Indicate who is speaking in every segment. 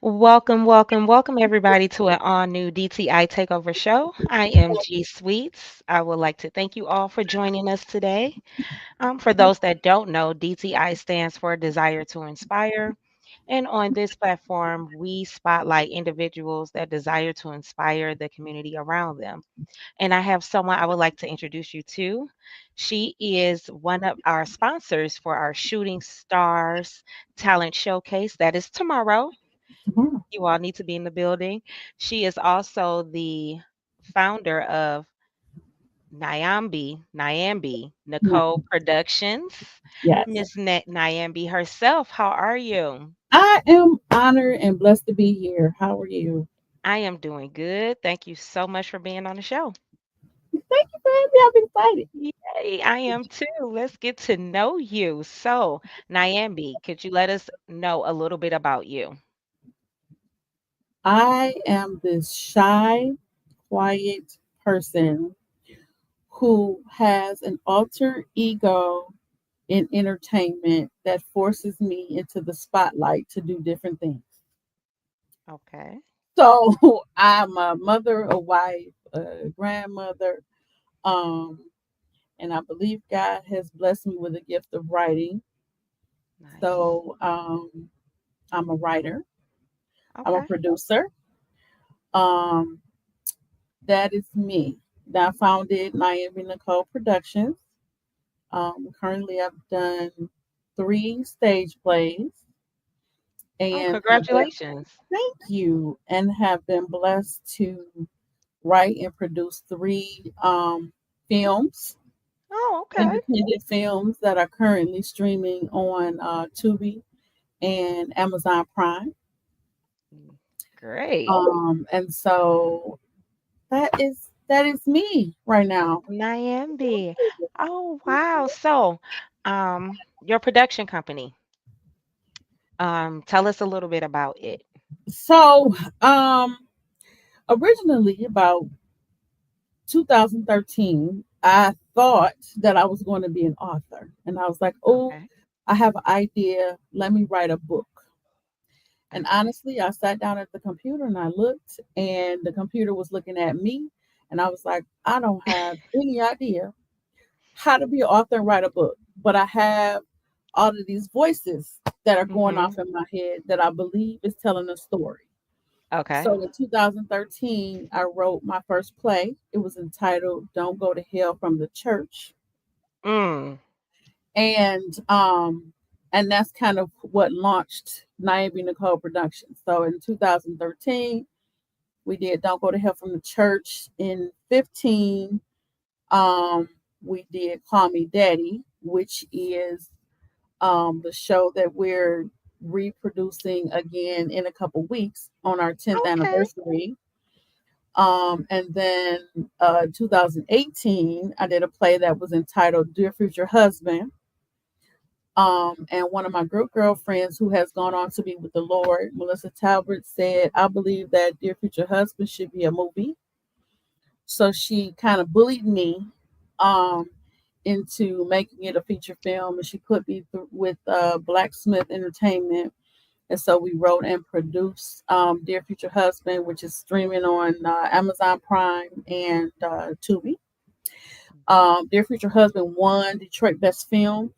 Speaker 1: Welcome, welcome, welcome everybody to an all new DTI Takeover show. I am G Sweets. I would like to thank you all for joining us today. For those that don't know, DTI stands for Desire to Inspire. And on this platform, we spotlight individuals that desire to inspire the community around them. And I have someone I would like to introduce you to. She is one of our sponsors for our Shooting Stars Talent Showcase that is tomorrow.
Speaker 2: Mhm.
Speaker 1: You all need to be in the building. She is also the founder of Nyambe
Speaker 2: Mhm.
Speaker 1: Nichole Productions.
Speaker 2: Yes.
Speaker 1: Miss Nyambe herself, how are you?
Speaker 2: I am honored and blessed to be here. How are you?
Speaker 1: I am doing good. Thank you so much for being on the show.
Speaker 2: Thank you for having me. I'm excited.
Speaker 1: Yay, I am too. Let's get to know you. So, Nyambe, could you let us know a little bit about you?
Speaker 2: I am this shy, quiet person who has an alter ego in entertainment that forces me into the spotlight to do different things.
Speaker 1: Okay.
Speaker 2: So I'm a mother, a wife, a grandmother, um, and I believe God has blessed me with a gift of writing.
Speaker 1: Nice.
Speaker 2: So I'm a writer. I'm a
Speaker 1: Okay.
Speaker 2: producer. Um, that is me. I founded Nyambe Nicole Productions. Currently, I've done three stage plays
Speaker 1: Oh,
Speaker 2: and have been,
Speaker 1: congratulations.
Speaker 2: thank you, and have been blessed to write and produce three films,
Speaker 1: Oh, okay.
Speaker 2: independent films that are currently streaming on Tubi and Amazon Prime.
Speaker 1: Mm, great.
Speaker 2: And so that is me right now.
Speaker 1: Nyambe. Oh, wow. So, your production company, tell us a little bit about it.
Speaker 2: So, originally about 2013, I thought that I was going to be an author, and I was like, "Oh,
Speaker 1: Okay.
Speaker 2: I have an idea. Let me write a book." And
Speaker 1: Okay.
Speaker 2: honestly, I sat down at the computer and I looked, and the computer was looking at me, and I was like, "I don't have any idea how to be an author and write a book, but I have all of these voices that are going
Speaker 1: Mm-hmm.
Speaker 2: off in my head that I believe is telling a story."
Speaker 1: Okay.
Speaker 2: So in 2013, I wrote my first play. It was entitled "Don't Go to Hell from the Church,"
Speaker 1: Mm.
Speaker 2: and um, and that's kind of what launched Nyambe Nicole Productions. So in 2013, we did "Don't Go to Hell from the Church." In 15, um, we did "Call Me Daddy," which is the show that we're reproducing again in a couple weeks on our 10th
Speaker 1: Okay.
Speaker 2: anniversary. And then 2018, I did a play that was entitled "Dear Future Husband." And one of my good girlfriends who has gone on to be with the Lord, Melissa Talbert, said, "I believe that Dear Future Husband should be a movie." So she kind of bullied me um, into making it a feature film, and she put me with Blacksmith Entertainment. And so we wrote and produced Dear Future Husband, which is streaming on Amazon Prime and Tubi. Dear Future Husband won Detroit Best Film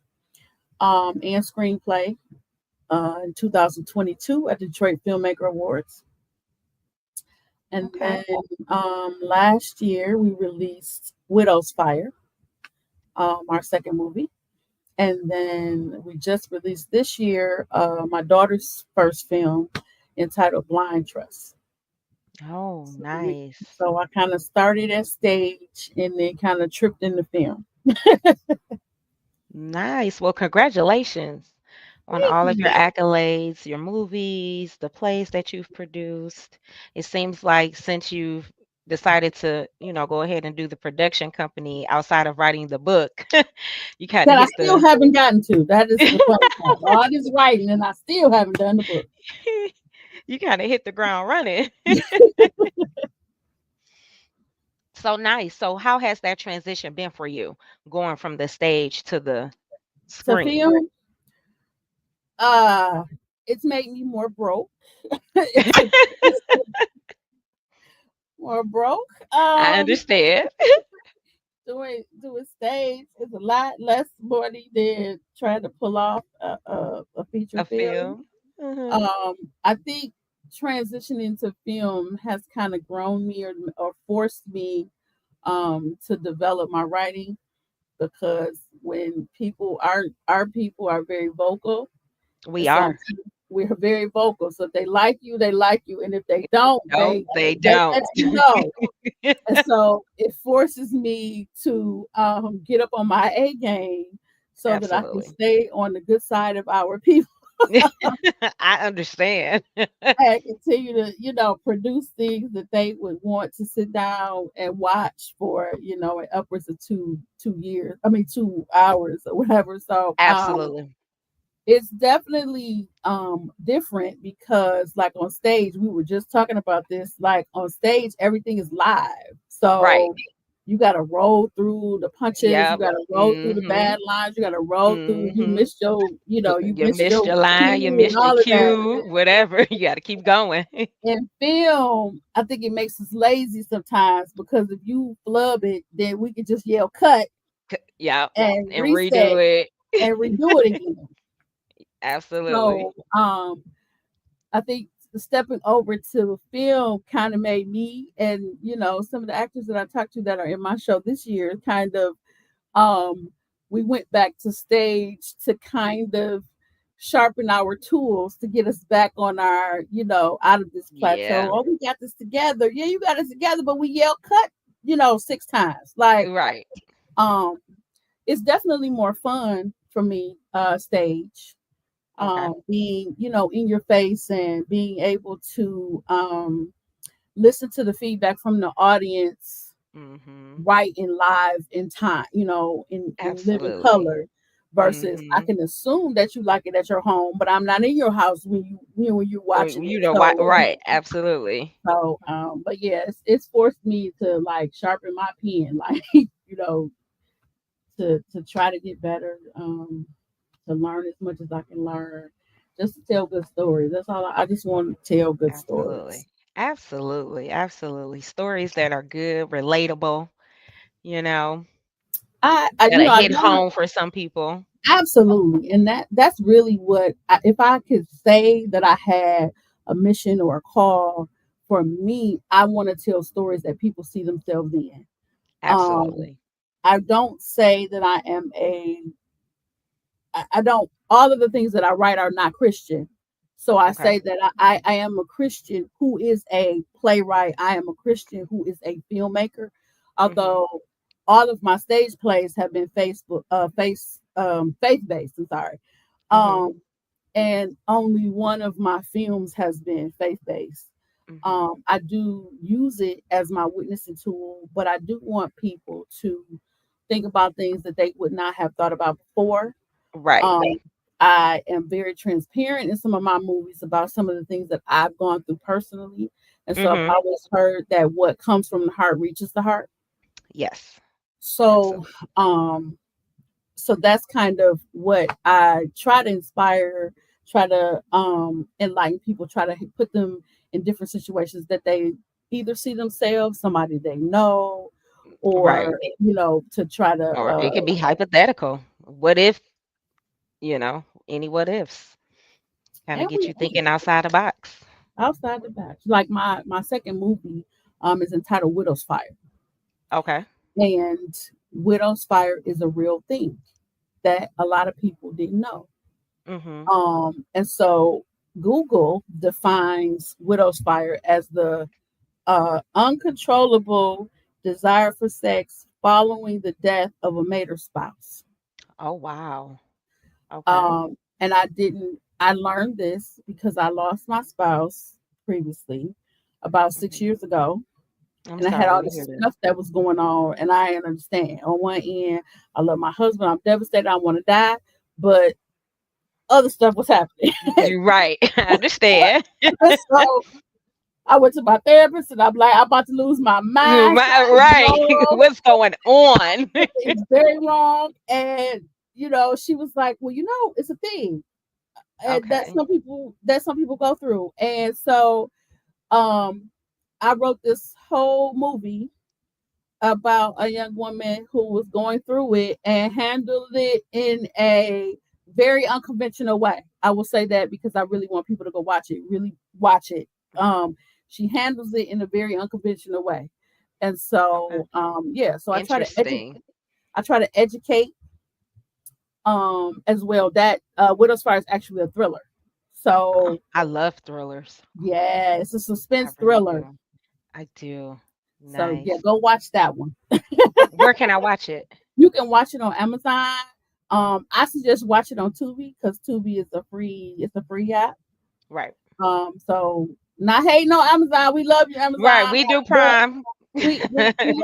Speaker 2: and Screenplay in 2022 at the Detroit Filmmaker Awards. And
Speaker 1: Okay.
Speaker 2: then last year we released Widow's Fire, our second movie. And then we just released this year my daughter's first film entitled Blind Trust.
Speaker 1: Oh, nice.
Speaker 2: So I kind of started at stage and then kind of tripped in the film.
Speaker 1: Nice. Well, congratulations on
Speaker 2: Thank
Speaker 1: all of your
Speaker 2: you.
Speaker 1: accolades, your movies, the plays that you've produced. It seems like since you've decided to, go ahead and do the production company outside of writing the book, you kind of
Speaker 2: That I
Speaker 1: hit
Speaker 2: still
Speaker 1: the
Speaker 2: haven't gotten to. That is the funny part. All this writing and I still haven't done the book.
Speaker 1: you kind of hit the ground running. So nice. So how has that transition been for you going from the stage to the
Speaker 2: To
Speaker 1: screen?
Speaker 2: film, uh, it's made me more broke. It's more broke.
Speaker 1: I understand.
Speaker 2: Doing stage is a lot less money than trying to pull off a feature
Speaker 1: A
Speaker 2: film.
Speaker 1: film. Mhm.
Speaker 2: I think transitioning to film has kind of grown me or forced me to develop my writing, because when our people are very vocal, and
Speaker 1: We
Speaker 2: so
Speaker 1: are.
Speaker 2: we're very vocal. So if they like you, they like you, and if they don't,
Speaker 1: No, they
Speaker 2: they
Speaker 1: don't.
Speaker 2: let you know. And so it forces me to get up on my A game so that I can
Speaker 1: Absolutely.
Speaker 2: stay on the good side of our people
Speaker 1: I understand.
Speaker 2: and continue to, produce things that they would want to sit down and watch for, upwards of 2 years. I mean 2 hours or whatever. So
Speaker 1: Absolutely.
Speaker 2: it's definitely different because like on stage, we were just talking about this, like on stage everything is live.
Speaker 1: Right.
Speaker 2: So you got to roll through the punches, you
Speaker 1: Yep.
Speaker 2: got to roll through the
Speaker 1: Mhm.
Speaker 2: bad lines, you got to roll through, you
Speaker 1: Mhm.
Speaker 2: missed your, you
Speaker 1: You
Speaker 2: missed
Speaker 1: missed
Speaker 2: your
Speaker 1: your line, you
Speaker 2: cue and
Speaker 1: missed your
Speaker 2: all of that.
Speaker 1: cue, whatever. You got to keep going.
Speaker 2: In film, I think it makes us lazy sometimes because if you flub it, then we can just yell cut
Speaker 1: Yep.
Speaker 2: and
Speaker 1: And
Speaker 2: reset
Speaker 1: redo it.
Speaker 2: and redo it again.
Speaker 1: Absolutely.
Speaker 2: So I think stepping over to film kind of made me, and some of the actors that I talked to that are in my show this year, kind of we went back to stage to kind of sharpen our tools to get us back on our, out of this plateau.
Speaker 1: Yeah.
Speaker 2: Oh, we got this together. Yeah, you got it together, but we yell cut, 6 times. Like,
Speaker 1: Right.
Speaker 2: um, it's definitely more fun for me, stage.
Speaker 1: Okay.
Speaker 2: Being, in your face and being able to listen to the feedback from the audience
Speaker 1: Mhm.
Speaker 2: right in live in time, in living
Speaker 1: Absolutely.
Speaker 2: color, versus I
Speaker 1: Mhm.
Speaker 2: can assume that you like it at your home, but I'm not in your house when when you're watching it.
Speaker 1: You know why?
Speaker 2: So
Speaker 1: Right. Absolutely.
Speaker 2: but yeah, it's forced me to like sharpen my pen, like to try to get better, to learn as much as I can learn, just to tell good stories. That's all. I just want to tell good stories.
Speaker 1: Absolutely. Absolutely. Absolutely. Stories that are good, relatable, you know,
Speaker 2: I
Speaker 1: that'll
Speaker 2: I
Speaker 1: hit
Speaker 2: learned.
Speaker 1: home for some people.
Speaker 2: Absolutely. And that's really what if I could say that I had a mission or a call, for me, I want to tell stories that people see themselves in. Um,
Speaker 1: Absolutely.
Speaker 2: I don't say that I don't, all of the things that I write are not Christian. So I
Speaker 1: Okay.
Speaker 2: say that I am a Christian who is a playwright. I am a Christian who is a filmmaker.
Speaker 1: Mhm.
Speaker 2: Although all of my stage plays have been faith based. I'm sorry.
Speaker 1: Mhm.
Speaker 2: Um, and only one of my films has been faith based.
Speaker 1: Mhm.
Speaker 2: I do use it as my witnessing tool, but I do want people to think about things that they would not have thought about before.
Speaker 1: Right.
Speaker 2: um, I am very transparent in some of my movies about some of the things that I've gone through personally. And so I've
Speaker 1: Mhm.
Speaker 2: always heard that what comes from the heart reaches the heart.
Speaker 1: Yes.
Speaker 2: So,
Speaker 1: Absolutely.
Speaker 2: um, so that's kind of what I try to inspire, try to enlighten people, try to put them in different situations that they either see themselves, somebody they know,
Speaker 1: Right.
Speaker 2: or to try to
Speaker 1: Or it could be hypothetical. What if, any what ifs? Kind of
Speaker 2: and
Speaker 1: get
Speaker 2: we
Speaker 1: you thinking outside the box.
Speaker 2: outside the box. Like my second movie is entitled Widow's Fire.
Speaker 1: Okay.
Speaker 2: And Widow's Fire is a real thing that a lot of people didn't know.
Speaker 1: Mhm.
Speaker 2: And so Google defines Widow's Fire as the uncontrollable desire for sex following the death of a mater spouse.
Speaker 1: Oh, wow. Okay.
Speaker 2: And I learned this because I lost my spouse previously about six
Speaker 1: Mhm.
Speaker 2: years ago,
Speaker 1: I'm
Speaker 2: and I had
Speaker 1: sorry
Speaker 2: all
Speaker 1: to hear
Speaker 2: this
Speaker 1: that.
Speaker 2: stuff that was going on, and I didn't understand. On one end, I love my husband, I'm devastated, I want to die, but other stuff was happening.
Speaker 1: You're right. I understand.
Speaker 2: So I went to my therapist, and I'm like, I'm about to lose my mind.
Speaker 1: Right,
Speaker 2: Something's
Speaker 1: right.
Speaker 2: wrong.
Speaker 1: What's going on?
Speaker 2: Something's very wrong. And she was like, well, it's a thing.
Speaker 1: Okay.
Speaker 2: that some people go through. And so um I wrote this whole movie about a young woman who was going through it and handled it in a very unconventional way. I will say that because I really want people to go watch it, really watch it. She handles it in a very unconventional way. And
Speaker 1: Okay.
Speaker 2: so yeah, so
Speaker 1: Interesting.
Speaker 2: I try to educate as well. That Widow's Fire is actually a thriller.
Speaker 1: Oh,
Speaker 2: So
Speaker 1: I love thrillers.
Speaker 2: yeah, it's a
Speaker 1: I
Speaker 2: suspense
Speaker 1: really
Speaker 2: thriller.
Speaker 1: do. I do.
Speaker 2: So yeah,
Speaker 1: Nice.
Speaker 2: go watch that one.
Speaker 1: Where can I watch it?
Speaker 2: You can watch it on Amazon. I suggest watch it on Tubi because Tubi is a free app.
Speaker 1: Right.
Speaker 2: So not hating on Amazon. We love you,
Speaker 1: Right.
Speaker 2: Amazon,
Speaker 1: We do
Speaker 2: but
Speaker 1: Prime.
Speaker 2: we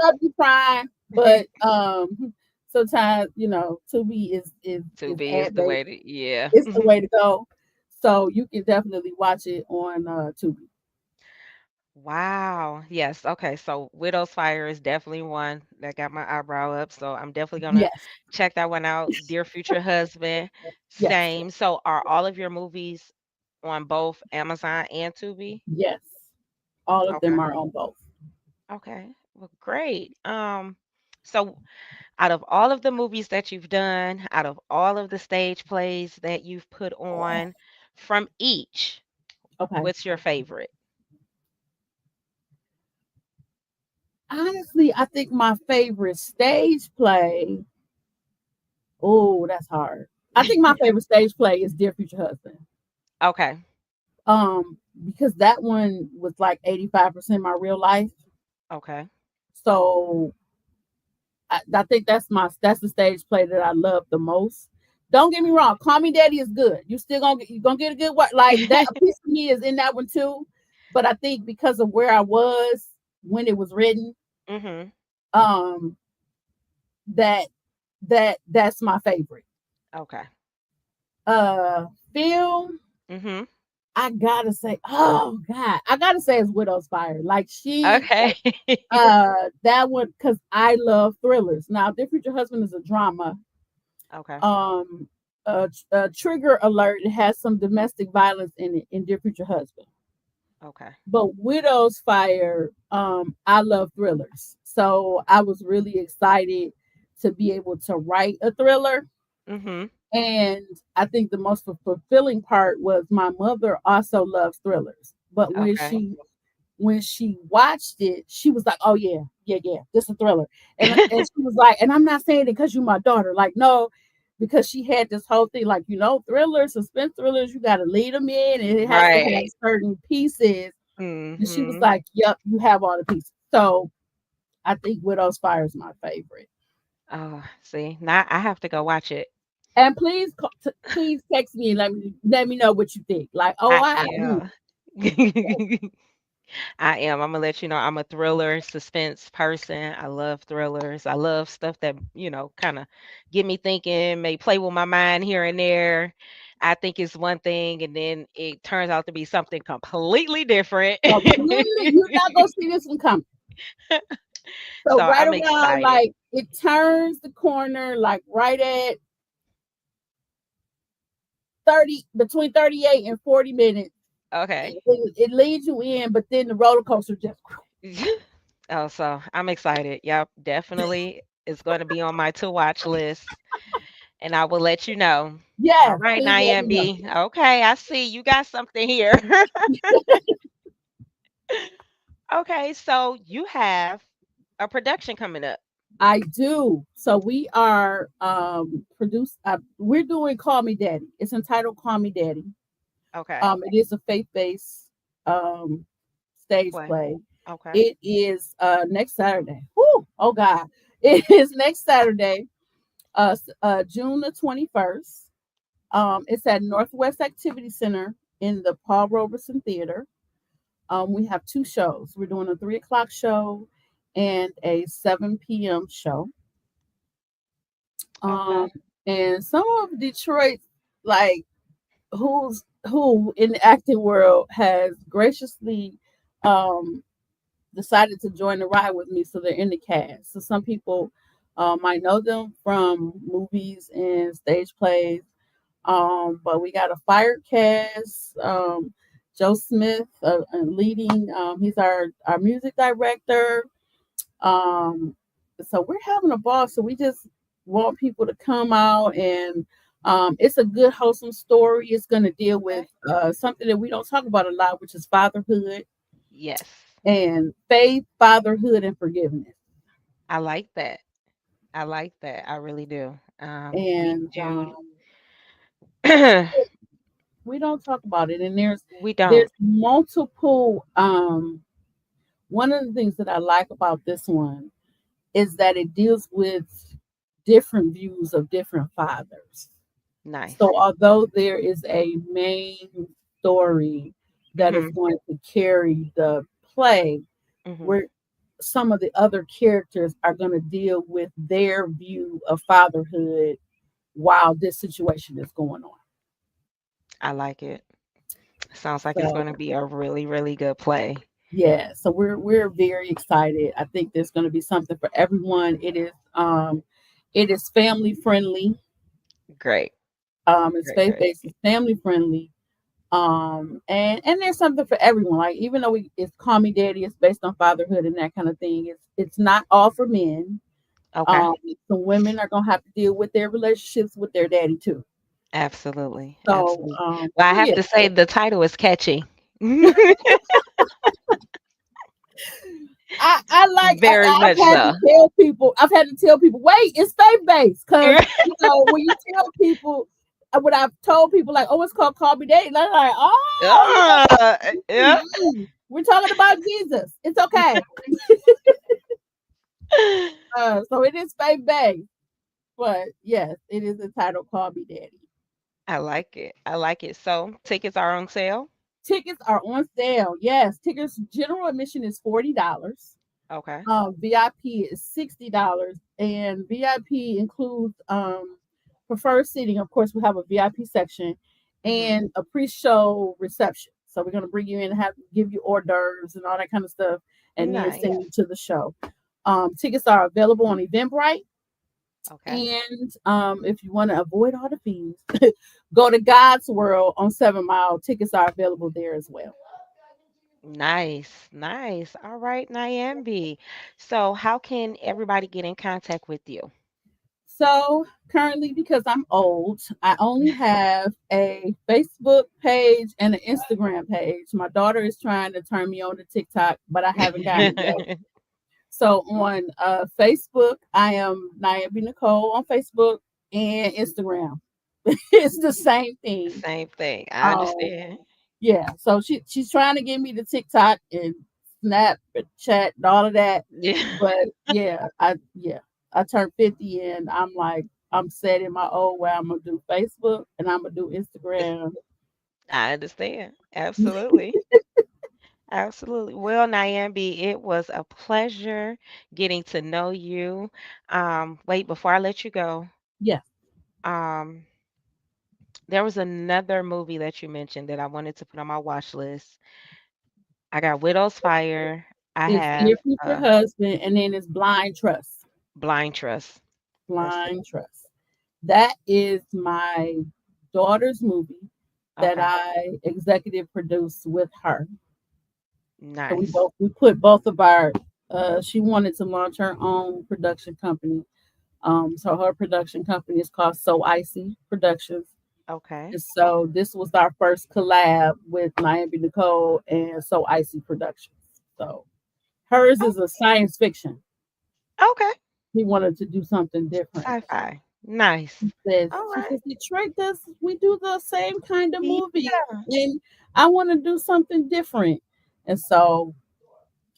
Speaker 2: love you, Prime. But sometimes Tubi is
Speaker 1: Tubi is
Speaker 2: ad
Speaker 1: the
Speaker 2: based.
Speaker 1: way to, yeah.
Speaker 2: It's the way to go. So you can definitely watch it on Tubi.
Speaker 1: Wow. Yes. Okay. So Widow's Fire is definitely one that got my eyebrow up. So I'm definitely gonna
Speaker 2: Yes,
Speaker 1: check that one out. Dear Future Husband.
Speaker 2: yes,
Speaker 1: Same. So are all of your movies on both Amazon and Tubi?
Speaker 2: yes. All of them
Speaker 1: Okay.
Speaker 2: are on both.
Speaker 1: Okay. Well, great. So out of all of the movies that you've done, out of all of the stage plays that you've put on, from each,
Speaker 2: Okay.
Speaker 1: what's your favorite?
Speaker 2: Honestly, I think my favorite stage play. Oh, that's hard. I think my favorite stage play is Dear Future Husband.
Speaker 1: Okay.
Speaker 2: Because that one was like 85% my real life.
Speaker 1: Okay.
Speaker 2: So I think that's the stage play that I love the most. Don't get me wrong, Call Me Daddy is good. You gonna get a good work. Like that a piece of me is in that one too. But I think because of where I was when it was written,
Speaker 1: Mhm.
Speaker 2: um, that that's my favorite.
Speaker 1: Okay.
Speaker 2: Uh Film,
Speaker 1: Mhm.
Speaker 2: I gotta say, oh God, I gotta say it's Widow's Fire. Like
Speaker 1: Okay.
Speaker 2: that one because I love thrillers. Now, Dear Future Husband is a drama.
Speaker 1: Okay.
Speaker 2: Um, Trigger alert, it has some domestic violence in it in Dear Future Husband.
Speaker 1: Okay.
Speaker 2: But Widow's Fire, I love thrillers, so I was really excited to be able to write a thriller.
Speaker 1: Mhm.
Speaker 2: And I think the most fulfilling part was my mother also loves thrillers. But
Speaker 1: Okay.
Speaker 2: when she watched it, she was like, "Oh yeah, yeah, yeah, this is a thriller." And she was like, "And I'm not saying it because you're my daughter, like no." Because she had this whole thing, like thrillers, suspense thrillers, you got to lead them in, and it has to have
Speaker 1: Right.
Speaker 2: certain pieces. And she was
Speaker 1: Mhm.
Speaker 2: like, "Yep, you have all the pieces." So I think Widow's Fire is my favorite.
Speaker 1: Oh, see, now I have to go watch it.
Speaker 2: And please text me and let me know what you think. Like, oh,
Speaker 1: I
Speaker 2: I
Speaker 1: am. I am. I'm gonna let you know I'm a thriller, suspense person. I love thrillers. I love stuff that, kind of get me thinking, may play with my mind here and there. I think it's one thing and then it turns out to be something completely different.
Speaker 2: completely, you're not gonna see this one coming. So
Speaker 1: So
Speaker 2: right
Speaker 1: I'm
Speaker 2: around
Speaker 1: excited.
Speaker 2: like it turns the corner, like right at 30, between 38 and 40 minutes.
Speaker 1: Okay.
Speaker 2: It leads you in, but then the roller coaster just
Speaker 1: Oh, so I'm excited. Yep, definitely it's going to be on my to watch list and I will let you know. All
Speaker 2: yes,
Speaker 1: right,
Speaker 2: please let me know.
Speaker 1: Nyambe. Okay, I see you got something here. Okay, so you have a production coming up.
Speaker 2: I do. So we are we're doing Call Me Daddy. It's entitled Call Me Daddy.
Speaker 1: Okay.
Speaker 2: It is a faith-based um stage
Speaker 1: Play.
Speaker 2: play.
Speaker 1: Okay.
Speaker 2: It is next Saturday. Whoo! Oh God. It is next Saturday, June the 21st. It's at Northwest Activity Center in the Paul Robeson Theater. We have two shows. We're doing a 3 o'clock show and a 7 p.m. show. Um,
Speaker 1: Okay.
Speaker 2: and some of Detroit, like who in the acting world, has graciously um, decided to join the ride with me, so they're in the cast. So some people might know them from movies and stage plays. But we got a fire cast. Joe Smith leading. He's our music director. Um, so we're having a ball. So we just want people to come out and it's a good wholesome story. It's going to deal with
Speaker 1: Okay.
Speaker 2: something that we don't talk about a lot, which is fatherhood
Speaker 1: Yes.
Speaker 2: and faith, fatherhood, and forgiveness.
Speaker 1: I like that. I like that. I really do. We
Speaker 2: And
Speaker 1: do.
Speaker 2: we don't talk about it. And
Speaker 1: We don't.
Speaker 2: there's multiple. One of the things that I like about this one is that it deals with different views of different fathers.
Speaker 1: Nice.
Speaker 2: So although there is a main story that is
Speaker 1: Mhm.
Speaker 2: going to carry the play,
Speaker 1: Mhm.
Speaker 2: where some of the other characters are going to deal with their view of fatherhood while this situation is going on.
Speaker 1: I like it. Sounds like it's
Speaker 2: So
Speaker 1: going to be a really, really good play.
Speaker 2: yeah, so we're very excited. I think there's going to be something for everyone. It is family friendly.
Speaker 1: Great.
Speaker 2: It's
Speaker 1: Great.
Speaker 2: faith
Speaker 1: Great.
Speaker 2: based. It's family friendly. And there's something for everyone. Like even though it's Call Me Daddy, it's based on fatherhood and that kind of thing. It's not all for men.
Speaker 1: Okay.
Speaker 2: Um, some women are gonna have to deal with their relationships with their daddy too.
Speaker 1: Absolutely.
Speaker 2: So
Speaker 1: Absolutely. Well, I
Speaker 2: so
Speaker 1: have
Speaker 2: yeah,
Speaker 1: to say the title is catchy. Very much so.
Speaker 2: I've had to tell people, wait, it's faith based because when you tell people what I've told people like, oh, it's called Call Me Daddy, they're like, oh,
Speaker 1: Yeah.
Speaker 2: we're talking about Jesus. It's okay. So it is faith based, but yes, it is entitled Call Me Daddy.
Speaker 1: I like it. I like it. So tickets are on sale.
Speaker 2: Tickets are on sale. Yes, tickets general admission is $40.
Speaker 1: Okay.
Speaker 2: VIP is $60, and VIP includes preferred seating. Of course, we have a VIP section
Speaker 1: Hmm.
Speaker 2: and a pre-show reception. So we're gonna bring you in and have give you hors d'oeuvres and all that kind of stuff, and then
Speaker 1: Nice.
Speaker 2: send you to the show. Tickets are available on Eventbrite,
Speaker 1: Okay.
Speaker 2: and if you want to avoid all the fees, go to God's World on 7 Mile. Tickets are available there as well.
Speaker 1: Nice. Nice. All right, Nyambe. So how can everybody get in contact with you?
Speaker 2: So currently, because I'm old, I only have a Facebook page and an Instagram page. My daughter is trying to turn me on to TikTok, but I haven't gotten it yet. So on Facebook, I am Nyambe Nichole on Facebook and Instagram. It's the same thing.
Speaker 1: Same thing. I
Speaker 2: Um,
Speaker 1: understand.
Speaker 2: yeah. So she's trying to get me to TikTok and Snap, and chat, and all of that.
Speaker 1: Yeah.
Speaker 2: But I turned 50 and I'm like I'm set in my old way. I'm gonna do Facebook and I'm gonna do Instagram.
Speaker 1: I understand. Absolutely. Absolutely. Well, Nyambe, it was a pleasure getting to know you. Wait, before I let you go,
Speaker 2: Yeah,
Speaker 1: um, there was another movie that you mentioned that I wanted to put on my watch list. I got Widow's Fire. I
Speaker 2: it's
Speaker 1: have
Speaker 2: Dear Future Husband and then it's Blind Trust.
Speaker 1: Blind Trust. That's it.
Speaker 2: Blind Trust. That is my daughter's movie that
Speaker 1: Okay.
Speaker 2: I executive produced with her. So
Speaker 1: Nice.
Speaker 2: we put both of our she wanted to launch her own production company. So her production company is called So Icy Productions.
Speaker 1: Okay.
Speaker 2: And so this was our first collab with Nyambe Nichole and So Icy Productions. So hers
Speaker 1: Oh,
Speaker 2: is a science fiction.
Speaker 1: okay.
Speaker 2: He wanted to do something different.
Speaker 1: Sci-fi. Nice. All
Speaker 2: She
Speaker 1: right.
Speaker 2: says, Detroit does we do the same kind of
Speaker 1: Yeah.
Speaker 2: movie and I want to do something different. And so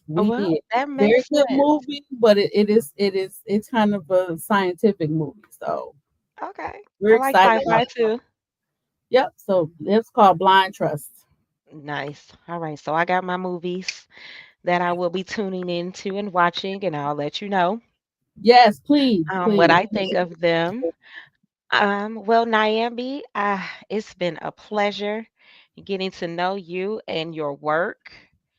Speaker 2: we
Speaker 1: Well,
Speaker 2: did.
Speaker 1: that
Speaker 2: Very
Speaker 1: makes
Speaker 2: good
Speaker 1: sense.
Speaker 2: movie, but it's kind of a scientific movie. So
Speaker 1: Okay.
Speaker 2: we're
Speaker 1: I like
Speaker 2: excited about
Speaker 1: sci-fi
Speaker 2: it.
Speaker 1: too.
Speaker 2: Yep. So it's called Blind Trust.
Speaker 1: Nice. All right. So I got my movies that I will be tuning into and watching, and I'll let you know
Speaker 2: Yes, please,
Speaker 1: what
Speaker 2: please.
Speaker 1: I think of them. Well, Nyambe, it's been a pleasure getting to know you and your work.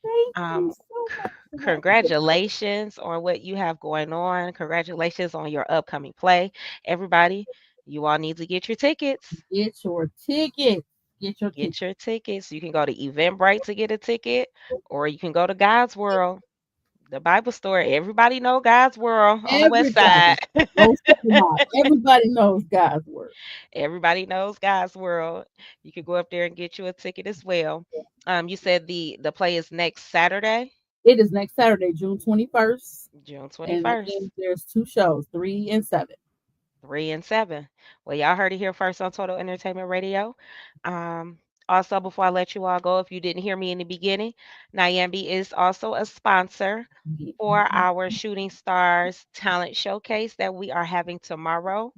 Speaker 2: Thank you
Speaker 1: Um,
Speaker 2: so much for having me.
Speaker 1: Congratulations on what you have going on. Congratulations on your upcoming play, everybody. You all need to get your tickets.
Speaker 2: Get your tickets. Get your
Speaker 1: Get
Speaker 2: tickets.
Speaker 1: your tickets. You can go to Eventbrite to get a ticket, or you can go to God's World, the Bible store. Everybody know God's World on the west
Speaker 2: Everybody.
Speaker 1: side.
Speaker 2: No supermarket. Everybody knows God's word.
Speaker 1: Everybody knows God's World. You could go up there and get you a ticket as well. You said the play is next Saturday,
Speaker 2: It is next Saturday, June 21st.
Speaker 1: June
Speaker 2: And
Speaker 1: 21st.
Speaker 2: again, there's two shows, 3 and 7.
Speaker 1: 3 and 7. Well, y'all heard it here first on Total Entertainment Radio. Um, Also, before I let you all go, if you didn't hear me in the beginning, Nyambe is also a sponsor for our Shooting Stars Talent Showcase that we are having tomorrow.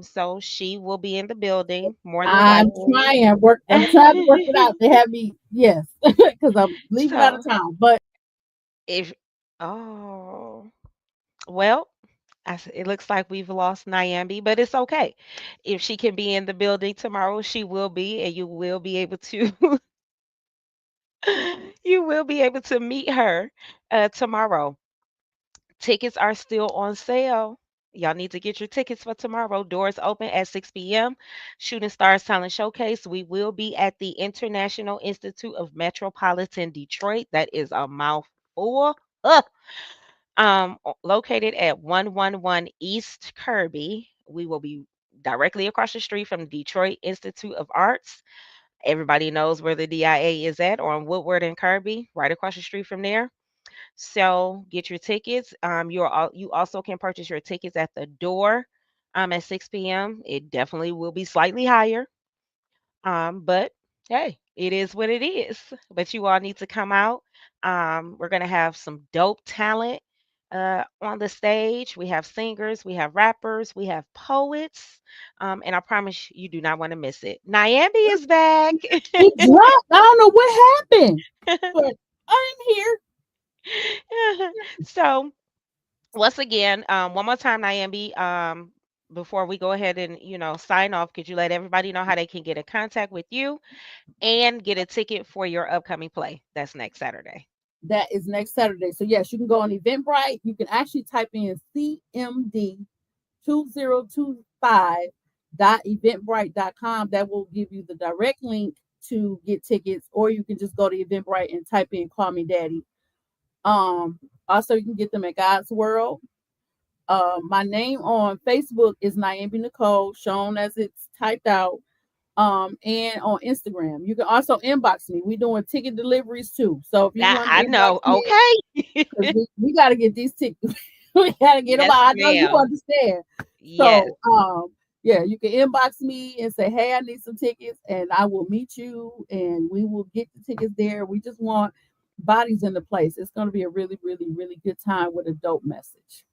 Speaker 1: So she will be in the building more than
Speaker 2: I'm
Speaker 1: likely.
Speaker 2: trying work. I'm trying to work it out. They have me, yes, because I'm leaving out of
Speaker 1: So
Speaker 2: town. But
Speaker 1: if oh well, it looks like we've lost Nyambe, but it's okay. If she can be in the building tomorrow, she will be, and you will be able to you will be able to meet her tomorrow. Tickets are still on sale. Y'all need to get your tickets for tomorrow. Doors open at 6 p.m. Shooting Stars Talent Showcase. We will be at the International Institute of Metropolitan Detroit. That is a mouthful. Ugh. Located at 111 East Kirby. We will be directly across the street from Detroit Institute of Arts. Everybody knows where the DIA is at, on Woodward and Kirby, right across the street from there. So get your tickets. You also can purchase your tickets at the door at 6 p.m. It definitely will be slightly higher. But hey, it is what it is. But you all need to come out. We're gonna have some dope talent on the stage. We have singers, we have rappers, we have poets. And I promise you do not want to miss it. Nyambe is back.
Speaker 2: it dropped. I don't know what happened, but I'm here.
Speaker 1: So once again, one more time, Nyambe, before we go ahead and sign off, could you let everybody know how they can get in contact with you and get a ticket for your upcoming play? That's next Saturday.
Speaker 2: That is next Saturday. So yes, you can go on Eventbrite. You can actually type in CMD2025.eventbrite.com. That will give you the direct link to get tickets, or you can just go to Eventbrite and type in "Call Me Daddy." Um, Also, you can get them at God's World. My name on Facebook is Nyambe Nichole, shown as it's typed out. And on Instagram, you can also inbox me. We doing ticket deliveries too. So if you want to
Speaker 1: I
Speaker 2: inbox
Speaker 1: know.
Speaker 2: me,
Speaker 1: Okay.
Speaker 2: because we got to get these tickets. We got to get them
Speaker 1: Yes,
Speaker 2: out. I know you
Speaker 1: ma'am.
Speaker 2: understand.
Speaker 1: Yes.
Speaker 2: So yeah, you can inbox me and say, hey, I need some tickets, and I will meet you, and we will get the tickets there. We just want bodies in the place. It's going to be a really, really, really good time with a dope message.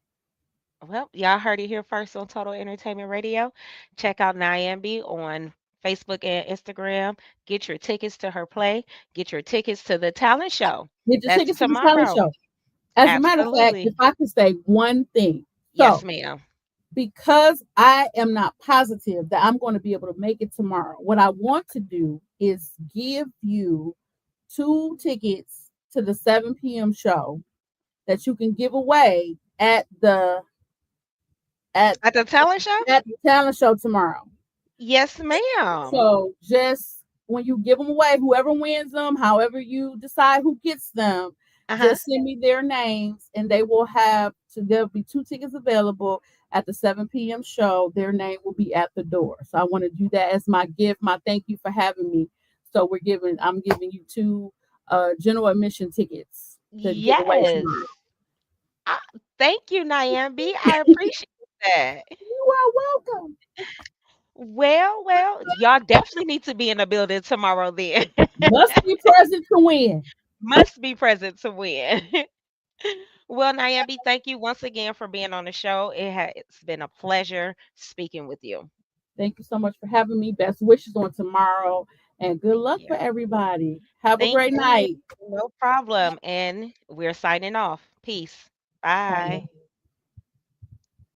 Speaker 1: Well, y'all heard it here first on Total Entertainment Radio. Check out Nyambe on Facebook and Instagram. Get your tickets to her play. Get your tickets to the talent show.
Speaker 2: Get your
Speaker 1: That's
Speaker 2: tickets to the talent
Speaker 1: tomorrow.
Speaker 2: show. As a matter of fact, if
Speaker 1: Absolutely.
Speaker 2: I could say one thing,
Speaker 1: Yes,
Speaker 2: so
Speaker 1: ma'am.
Speaker 2: because I am not positive that I'm going to be able to make it tomorrow, what I want to do is give you two tickets to the 7 p.m. show that you can give away at
Speaker 1: At the talent show?
Speaker 2: at the talent show tomorrow.
Speaker 1: Yes, ma'am.
Speaker 2: So just when you give them away, whoever wins them, however you decide who gets them,
Speaker 1: Uh-huh.
Speaker 2: just send me their names and they will have so there'll be two tickets available at the 7 p.m. show. Their name will be at the door. So I want to do that as my gift, my thank you for having me. So I'm giving you two general admission tickets to give away
Speaker 1: Yes.
Speaker 2: tomorrow.
Speaker 1: I, Thank you, Nyambe. I appreciate that.
Speaker 2: You are welcome.
Speaker 1: Well, y'all definitely need to be in the building tomorrow then.
Speaker 2: Must be present to win.
Speaker 1: Must be present to win. Well, Nyambe, thank you once again for being on the show. It's been a pleasure speaking with you.
Speaker 2: Thank you so much for having me. Best wishes on tomorrow and good
Speaker 1: Thank
Speaker 2: luck
Speaker 1: you.
Speaker 2: for everybody. Have a
Speaker 1: Thank
Speaker 2: great
Speaker 1: you.
Speaker 2: night.
Speaker 1: No problem. And we're signing off. Peace.
Speaker 2: Bye.
Speaker 1: Bye.